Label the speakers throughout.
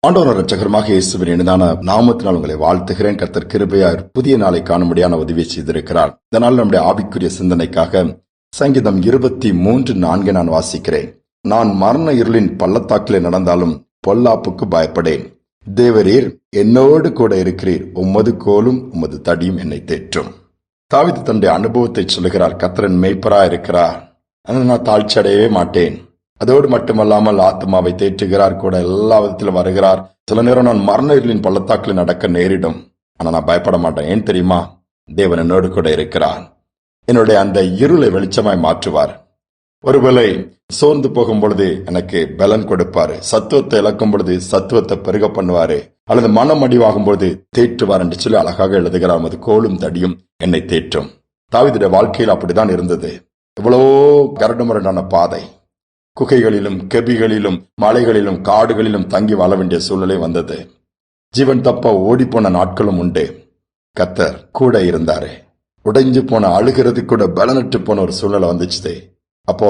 Speaker 1: ஆண்டவர் இரட்சகருமாக இயேசுவின் இனிதான நாமத்தினால் உங்களை வாழ்த்துகிறேன். கர்த்தர் கிருபையார் புதிய நாளை காணும்படியான உதவி செய்திருக்கிறார். இதனால் நம்முடைய ஆவிக்குரிய சிந்தனைக்காக சங்கீதம் 23:4 நான் வாசிக்கிறேன். நான் மரண இருளின் பள்ளத்தாக்கிலே நடந்தாலும் பொல்லாப்புக்கு பயப்படேன். தேவரீர் என்னோடு கூட இருக்கிறீர், உமது கோலும் உமது தடியும் என்னை தேற்றும். தாவீது தன்னுடைய அனுபவத்தை சொல்லுகிறார். கர்த்தரின் மேய்ப்பராய் இருக்கிறார், ஆனால் நான் தாழ்ச்சி அடையவே மாட்டேன். அதோடு மட்டுமல்லாமல் ஆத்மாவை தேற்றுகிறார், கூட எல்லா விதத்திலும் வருகிறார். சில நேரம் நான் மரண இருளின் பள்ளத்தாக்கில் நடக்க நேரிடும், ஆனா நான் பயப்பட மாட்டேன். ஏன் தெரியுமா? தேவன் என்னோடு கூட இருக்கிறார். என்னுடைய அந்த இருளை வெளிச்சமாய் மாற்றுவார். ஒருவேளை சோர்ந்து போகும் பொழுது எனக்கு பலன் கொடுப்பாரு, சத்துவத்தை இழக்கும் பொழுது சத்துவத்தை பெருக பண்ணுவாரு, அல்லது மனம் அடிவாகும் பொழுது தேற்றுவார் என்று சொல்லி அழகாக எழுதுகிறார். அது கோலும் தடியும் என்னை தேற்றும். தாவீதுடைய வாழ்க்கையில் அப்படிதான் இருந்தது. எவ்வளவோ கரடுமுரடான பாதை, குகைகளிலும் கெபிகளிலும் மலைகளிலும் காடுகளிலும் தங்கி வாழ வேண்டிய சூழ்நிலை வந்தது. ஜீவன் தப்ப ஓடிப்போன நாட்களும் உண்டு. கர்த்தர் கூட இருந்தாரு. உடைஞ்சு போன, அழுகிறது கூட பலனற்று போன ஒரு சூழ்நிலை வந்துச்சு. அப்போ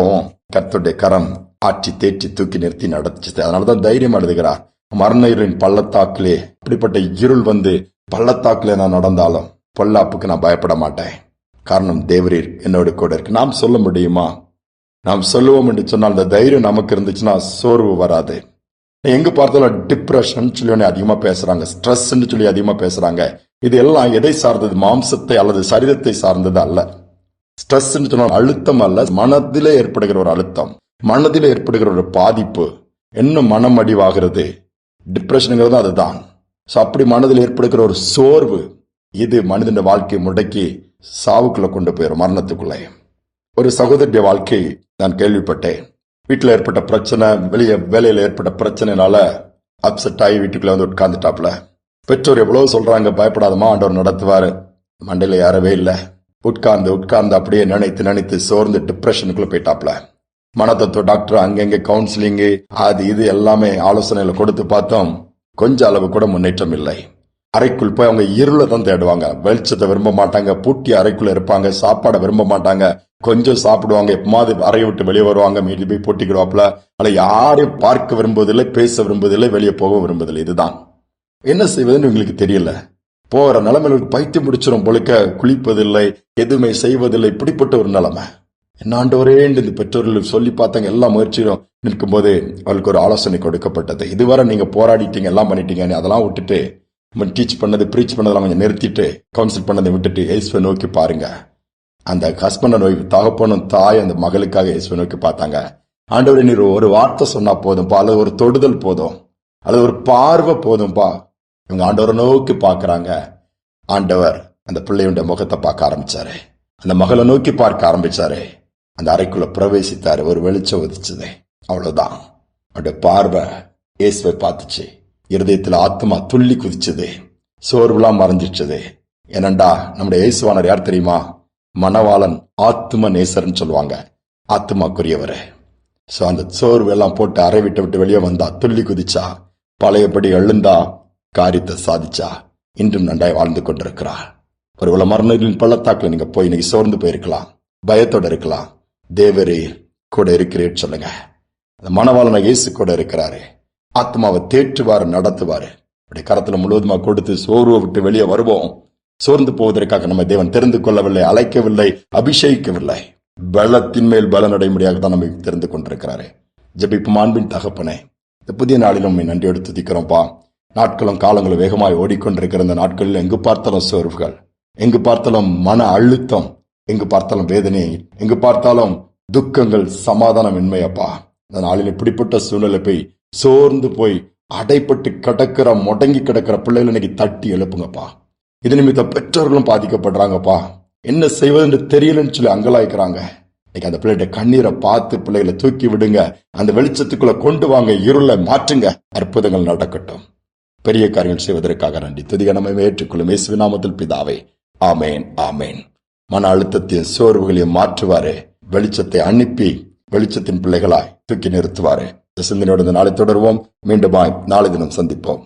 Speaker 1: கர்த்தருடைய கரம் ஆற்றி தேற்றி தூக்கி நிறுத்தி நடத்துச்சு. அதனாலதான் தைரியம் எழுதுகிறார். மரண இருளின் பள்ளத்தாக்கிலே, இப்படிப்பட்ட இருள் வந்து பள்ளத்தாக்கிலே நான் நடந்தாலும் பொல்லாப்புக்கு நான் பயப்பட மாட்டேன். காரணம் தேவரீர் என்னோடு கூட இருக்கு. நாம் சொல்ல முடியுமா? நாம் சொல்லுவோம் என்று சொன்னால் அந்த தைரியம் நமக்கு இருந்துச்சுன்னா சோர்வு வராது. எங்க பார்த்தாலும் டிப்ரெஷன் சொல்லி அதிகமா பேசுறாங்க, ஸ்ட்ரெஸ் சொல்லி அதிகமா பேசுறாங்க. இது எல்லாம் எதை சார்ந்தது? மாம்சத்தை அல்லது சரீரத்தை சார்ந்தது அல்ல. ஸ்ட்ரெஸ் சொன்னால் அழுத்தம் அல்ல, மனதிலே ஏற்படுகிற ஒரு அழுத்தம், மனதிலே ஏற்படுகிற ஒரு பாதிப்பு, இன்னும் மனம் அடிவாகிறது. டிப்ரெஷனுங்கிறது அதுதான். அப்படி மனதில் ஏற்படுகிற ஒரு சோர்வு, இது மனிதன் வாழ்க்கையை முடக்கி சாவுக்குள்ள கொண்டு போயிடும், மரணத்துக்குள்ளே. ஒரு சகோதரிய வாழ்க்கை நான் கேள்விப்பட்டேன். வீட்டில் ஏற்பட்ட பிரச்சனை, வெளியே வேலையில ஏற்பட்ட பிரச்சனைனால அப்செட் ஆகி வீட்டுக்குள்ள வந்து உட்கார்ந்துட்டாப்ல. பெற்றோர் எவ்வளவு சொல்றாங்க, பயப்படாதமா, ஆண்டவர் நடத்துவாரு. மண்டையில யாரவே இல்லை. உட்கார்ந்து அப்படியே நினைத்து சோர்ந்து டிப்ரெஷனுக்குள்ள போயிட்டாப்ல. மனதத்துவ டாக்டர் அங்கங்க கவுன்சிலிங் அது இது எல்லாமே ஆலோசனைகளை கொடுத்து பார்த்தோம். கொஞ்ச அளவு கூட முன்னேற்றம் இல்லை. அறைக்குள் போய் அவங்க இருளை தான் தேடுவாங்க, வெளிச்சத்தை விரும்ப மாட்டாங்க. பூட்டி அறைக்குள்ள இருப்பாங்க, சாப்பாடை விரும்ப மாட்டாங்க. கொஞ்சம் சாப்பிடுவாங்க, எப்பமாவது அறையை விட்டு வெளியே வருவாங்க, மீறி போய் போட்டிக்கிடுவாப்ல. ஆனா யாரையும் பார்க்க விரும்புவதில்லை, பேச விரும்புவதில்லை, வெளியே போக விரும்புவதில்லை. இதுதான் என்ன செய்வதுன்னு எங்களுக்கு தெரியல. போற நிலைமைகளுக்கு பைத்தியம் முடிச்சிடும் பொழுக்க, குளிப்பதில்லை, எதுவுமே செய்வதில்லை. இப்படிப்பட்ட ஒரு நிலைமை. என்னாண்டவரே இந்த பெற்றோர்கள் சொல்லி பார்த்தாங்க. எல்லா முயற்சியும் நிற்கும் போது அவளுக்கு ஒரு ஆலோசனை கொடுக்கப்பட்டது. இதுவரை நீங்க போராடிட்டீங்க, எல்லாம் பண்ணிட்டீங்க, அதெல்லாம் விட்டுட்டு டீச் பண்ணது, ப்ரீச் பண்ணதெல்லாம் கொஞ்சம் நிறுத்திட்டு, கவுன்சில் பண்ணதை விட்டுட்டு இயேசுவை நோக்கி பாருங்க. அந்த ஹஸ்பண்டை நோக்கி, தகப்பனும் தாய் அந்த மகளுக்காக இயேசுவை நோக்கி பார்த்தாங்க. ஆண்டவரே, நீர் ஒரு வார்த்தை சொன்னா போதும்பா, அல்லது ஒரு தொடுதல் போதும், அல்லது ஒரு பார்வை போதும்பா. இவங்க ஆண்டவரை நோக்கி பார்க்கறாங்க. ஆண்டவர் அந்த பிள்ளையுடைய முகத்தை பார்க்க ஆரம்பிச்சாரு, அந்த மகளை நோக்கி பார்க்க ஆரம்பிச்சாரு. அந்த அறைக்குள்ள பிரவேசித்தாரு. ஒரு வெளிச்சம் உதிச்சது. அவ்வளவுதான். அவருடைய பார்வை இயேசுவை பார்த்துச்சு. இருதயத்தில் ஆத்மா துள்ளி குதிச்சது, சோர்வுலாம் மறைஞ்சிச்சது. ஏனண்டா நம்முடைய இயேசுவானர் யார் தெரியுமா? மணவாளன், ஆத்ம நேசர்ன்னு சொல்லுவாங்க, ஆத்மாக்குரியவர். அந்த சோர்வு எல்லாம் போட்டு அறை விட்டு வெளியே வந்தா, துள்ளி குதிச்சா, பழையபடி எழுந்தா, காரியத்தை சாதிச்சா, இன்றும் நன்றாய் வாழ்ந்து கொண்டிருக்கிறார். ஒருவேளை மரணத்தின் பள்ளத்தாக்கில் நீங்க போய் இன்னைக்கு சோர்ந்து போயிருக்கலாம், பயத்தோட இருக்கலாம். தேவரே கூட இருக்கிறேன்னு சொல்லுங்க. அந்த மணவாளன இயேசு கூட இருக்கிறாரு. ஆத்மாவை தேற்றுவாரு, நடத்துவாரு. அப்படி கரத்துல முழுவதுமா கொடுத்து சோர்வை விட்டு வெளியே வருவோம். சோர்ந்து போவதற்காக நம்ம தேவன் தெரிந்து கொள்ளவில்லை, அழைக்கவில்லை, அபிஷேகிக்கவில்லை. பலத்தின் மேல் பலன் அடைமுடியாக தான் நம்ம தெரிந்து கொண்டிருக்கிறாரு. ஜெபிப்போம். அன்பின் தகப்பனே, இந்த புதிய நாளிலும் நன்றியோடு துதிக்கிறோம்ப்பா. நாட்களும் காலங்களும் வேகமாய் ஓடிக்கொண்டிருக்கிற இந்த நாட்களில் எங்கு பார்த்தாலும் சோர்வுகள், எங்கு பார்த்தாலும் மன அழுத்தம், எங்கு பார்த்தாலும் வேதனை, எங்கு பார்த்தாலும் துக்கங்கள், சமாதானம் இன்மையப்பா. இந்த நாளில் இப்படிப்பட்ட சூழ்நிலை போய் சோர்ந்து போய் அடைப்பட்டு கிடக்கிற, முடங்கி கிடக்கிற பிள்ளைகள் இன்னைக்கு தட்டி எழுப்புங்கப்பா. இது நிமித்த பெற்றோர்களும் பாதிக்கப்படுறாங்கப்பா. என்ன செய்வதுன்னு தெரியலன்னு சொல்லி அங்கலாய்க்கிறாங்க. இன்னைக்கு அந்த பிள்ளைகிட்ட கண்ணீரை பார்த்து பிள்ளைகளை தூக்கி விடுங்க, அந்த வெளிச்சத்துக்குள்ள கொண்டு வாங்க, இருளை மாற்றுங்க, அற்புதங்கள் நடக்கட்டும். பெரிய காரியங்கள் செய்வதற்காக நன்றி. துதிக நம்ம ஏற்றுக்கொள்ளும் இயேசுவின் நாமத்தில் பிதாவே, ஆமேன், ஆமேன். மன அழுத்தத்தையும் சோர்வுகளையும் மாற்றுவாரு, வெளிச்சத்தை அனுப்பி வெளிச்சத்தின் பிள்ளைகளாய் தூக்கி நிறுத்துவாரு. சிந்தனையோடு நாளை தொடர்வோம். மீண்டுமாய் நாளை தினம் சந்திப்போம்.